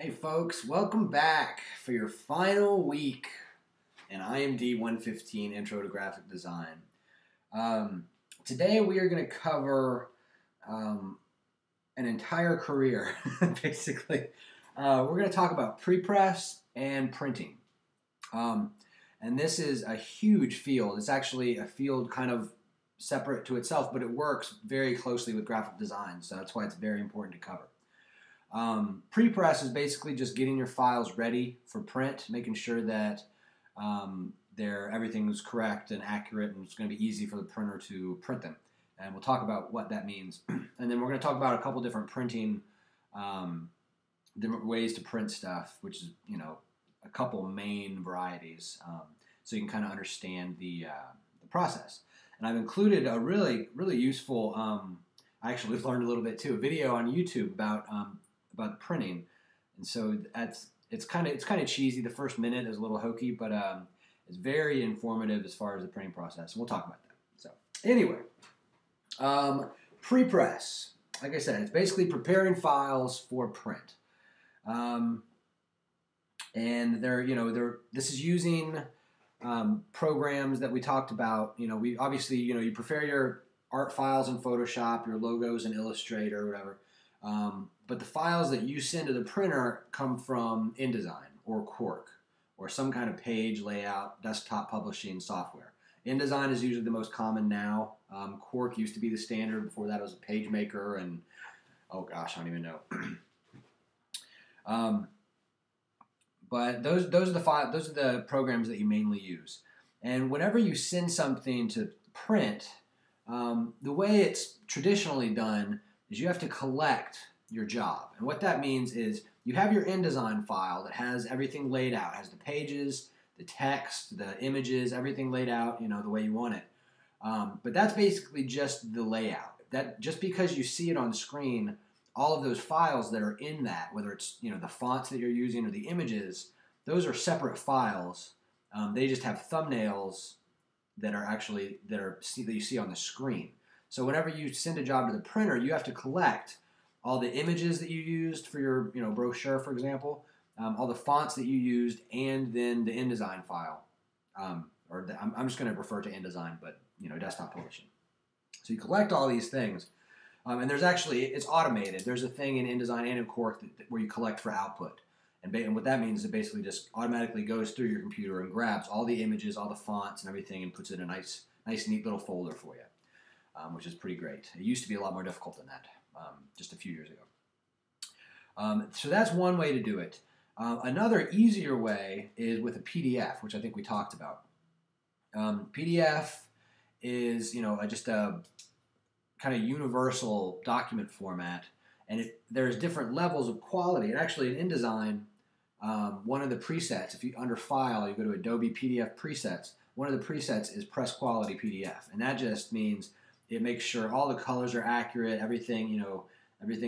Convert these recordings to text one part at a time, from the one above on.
Hey folks, welcome back for your final week in IMD 115 Intro to Graphic Design. Today we are going to cover an entire career, basically. We're going to talk about pre-press and printing. And this is a huge field. It's actually a field kind of separate to itself, but it works very closely with graphic design, so that's why it's very important to cover. Pre-press is basically just getting your files ready for print, making sure that everything is correct and accurate, and it's going to be easy for the printer to print them. And we'll talk about what that means. And then we're going to talk about a couple different printing, different ways to print stuff, which is, a couple main varieties, so you can kind of understand the process. And I've included a really, really useful, I actually learned a little bit too, a video on YouTube about printing, and so it's kind of cheesy. The first minute is a little hokey, but it's very informative as far as the printing process. And we'll talk about that. So anyway, pre-press, like I said, it's basically preparing files for print, and this is using programs that we talked about. We obviously you prepare your art files in Photoshop, your logos in Illustrator, or whatever. But the files that you send to the printer come from InDesign or Quark or some kind of page layout desktop publishing software. InDesign is usually the most common now. Quark used to be the standard. Before that, it was a PageMaker, and oh gosh, I don't even know. But those are the programs that you mainly use. And whenever you send something to print, the way it's traditionally done is you have to collect your job. And what that means is you have your InDesign file that has everything laid out, has the pages, the text, the images, everything laid out, the way you want it. But that's basically just the layout. That just because you see it on screen, all of those files that are in that, whether it's the fonts that you're using or the images, those are separate files. They just have thumbnails that you see on the screen. So whenever you send a job to the printer, you have to collect all the images that you used for your brochure, for example, all the fonts that you used, and then the InDesign file. I'm just going to refer to InDesign, but desktop publishing. So you collect all these things, and it's automated. There's a thing in InDesign and in Quark where you collect for output. And what that means is it basically just automatically goes through your computer and grabs all the images, all the fonts and everything, and puts it in a nice, neat little folder for you, which is pretty great. It used to be a lot more difficult than that just a few years ago. So that's one way to do it. Another easier way is with a PDF, which I think we talked about. PDF is just a kind of universal document format, and there's different levels of quality. And actually in InDesign, one of the presets, if you under File, you go to Adobe PDF Presets, one of the presets is Press Quality PDF, and that just means it makes sure all the colors are accurate, everything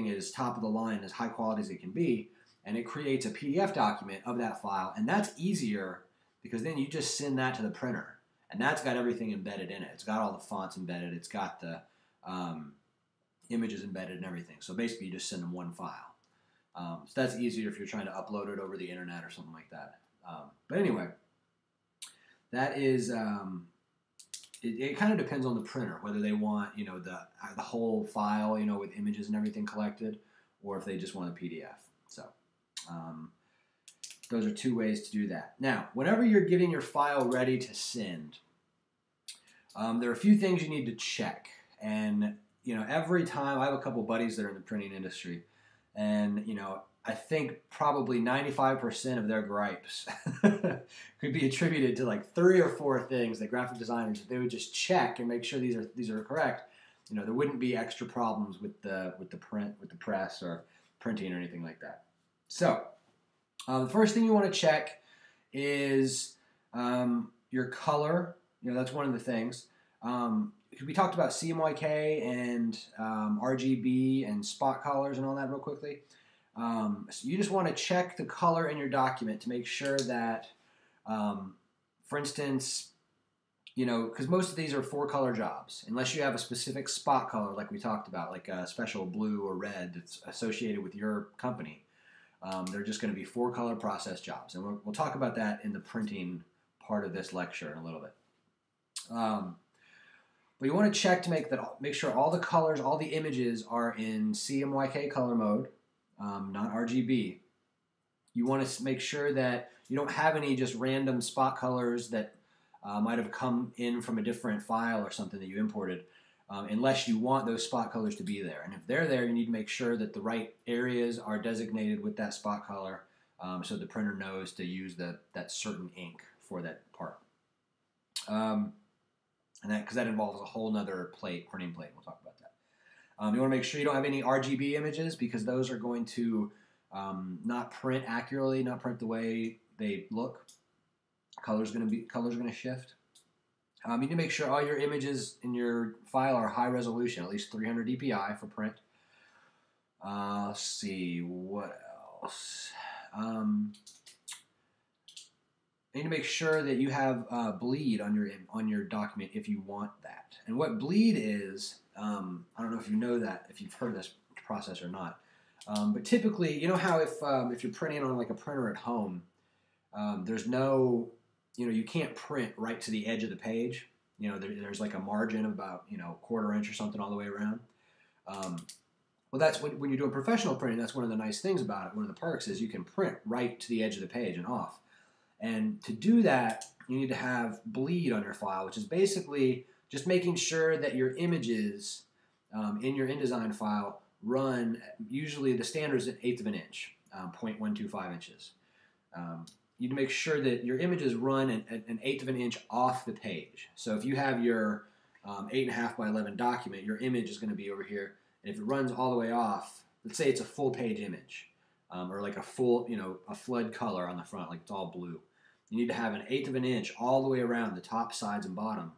is top of the line, as high quality as it can be, and it creates a PDF document of that file, and that's easier because then you just send that to the printer, and that's got everything embedded in it. It's got all the fonts embedded, it's got the images embedded and everything. So basically you just send them one file. So that's easier if you're trying to upload it over the internet or something like that. But anyway, that is, it kind of depends on the printer, whether they want, the whole file, with images and everything collected, or if they just want a PDF. So those are two ways to do that. Now, whenever you're getting your file ready to send, there are a few things you need to check. And every time, I have a couple buddies that are in the printing industry, and I think probably 95% of their gripes could be attributed to like 3 or 4 things that graphic designers, if they would just check and make sure these are correct, there wouldn't be extra problems with the press or printing or anything like that. So the first thing you want to check is your color. That's one of the things. We talked about CMYK and RGB and spot colors and all that real quickly. So you just want to check the color in your document to make sure that, for instance, because most of these are 4-color jobs, unless you have a specific spot color like we talked about, like a special blue or red that's associated with your company. They're just going to be 4-color process jobs. And we'll talk about that in the printing part of this lecture in a little bit. But you want to check to make sure all the colors, all the images are in CMYK color mode, not RGB. You want to make sure that you don't have any just random spot colors that might have come in from a different file or something that you imported, unless you want those spot colors to be there. And if they're there, you need to make sure that the right areas are designated with that spot color, so the printer knows to use that certain ink for that part. And because that involves a whole nother printing plate. We'll talk about that. You want to make sure you don't have any RGB images, because those are going to not print accurately, not print the way they look. Colors going to shift. You need to make sure all your images in your file are high resolution, at least 300 dpi for print. Let's see what else. You need to make sure that you have bleed on your document if you want that. And what bleed is, I don't know if you know that, if you've heard this process or not. But typically, you know how if you're printing on like a printer at home, there's no, you can't print right to the edge of the page. There's like a margin of about, 1/4 inch or something all the way around. Well, that's when you're doing professional printing, that's one of the nice things about it. One of the perks is you can print right to the edge of the page and off. And to do that, you need to have bleed on your file, which is basically just making sure that your images in your InDesign file run, usually the standard is 1/8 of an inch, 0.125 inches. You need to make sure that your images run an 1/8 of an inch off the page. So if you have your 8.5 by 11 document, your image is going to be over here. And if it runs all the way off, let's say it's a full page image, or like a full, a flood color on the front, like it's all blue. You need to have an 1/8 of an inch all the way around the top, sides, and bottom,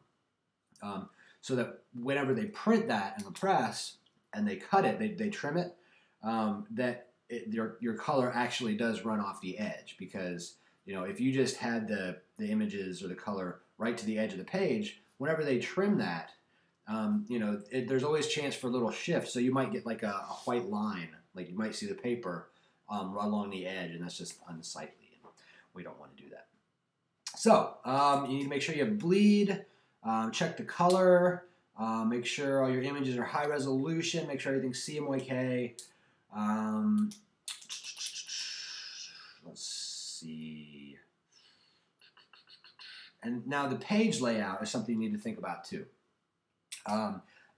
so that whenever they print that in the press and they cut it, they trim it, your color actually does run off the edge. Because if you just had the images or the color right to the edge of the page, whenever they trim that, there's always chance for a little shift. So you might get like a white line, like you might see the paper along the edge, and that's just unsightly. We don't want to do that. So you need to make sure you have bleed, check the color, make sure all your images are high resolution, make sure everything's CMYK. Let's see. And now the page layout is something you need to think about too.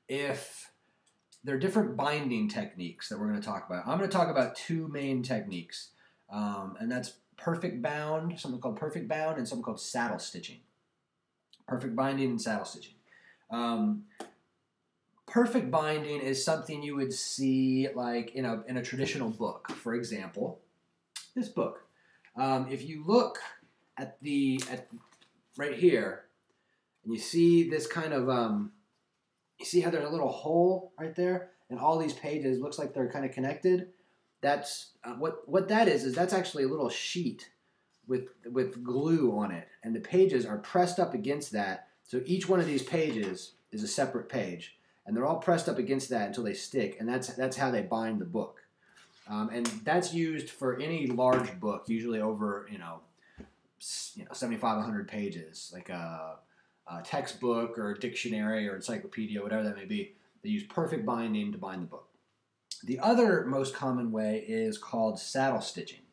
If there are different binding techniques that we're going to talk about. I'm going to talk about 2 main techniques, and that's perfect bound, something called perfect bound, and something called saddle stitching. Perfect binding and saddle stitching. Perfect binding is something you would see like in a traditional book. For example, this book. If you look at right here, and you see this kind of you see how there's a little hole right there, and all these pages looks like they're kind of connected. That's what that is that's actually a little sheet with glue on it, and the pages are pressed up against that. So each one of these pages is a separate page, and they're all pressed up against that until they stick, and that's how they bind the book. And that's used for any large book, usually over 7,500 pages, like a textbook or a dictionary or encyclopedia, whatever that may be. They use perfect binding to bind the book. The other most common way is called saddle stitching.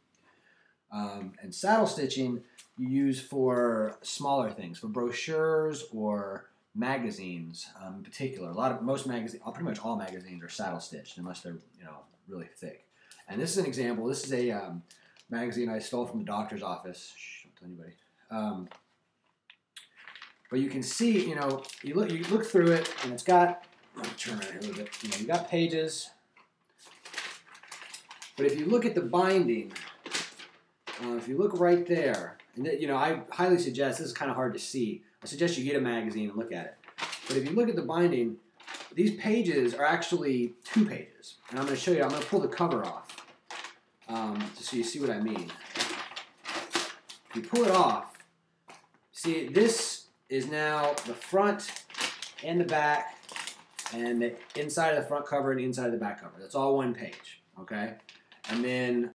And saddle stitching you use for smaller things, for brochures or magazines in particular. Most magazines, pretty much all magazines are saddle stitched unless they're really thick. And this is an example. This is a magazine I stole from the doctor's office. Shh, don't tell anybody. But you can see, you look through it, and it's got. Let me turn around here a little bit. You got pages. But if you look at the binding, if you look right there, and I highly suggest, this is kind of hard to see, I suggest you get a magazine and look at it. But if you look at the binding, these pages are actually 2 pages. And I'm going to show you, I'm going to pull the cover off, just so you see what I mean. If you pull it off, see, this is now the front and the back, and the inside of the front cover and the inside of the back cover. That's all one page, okay? And then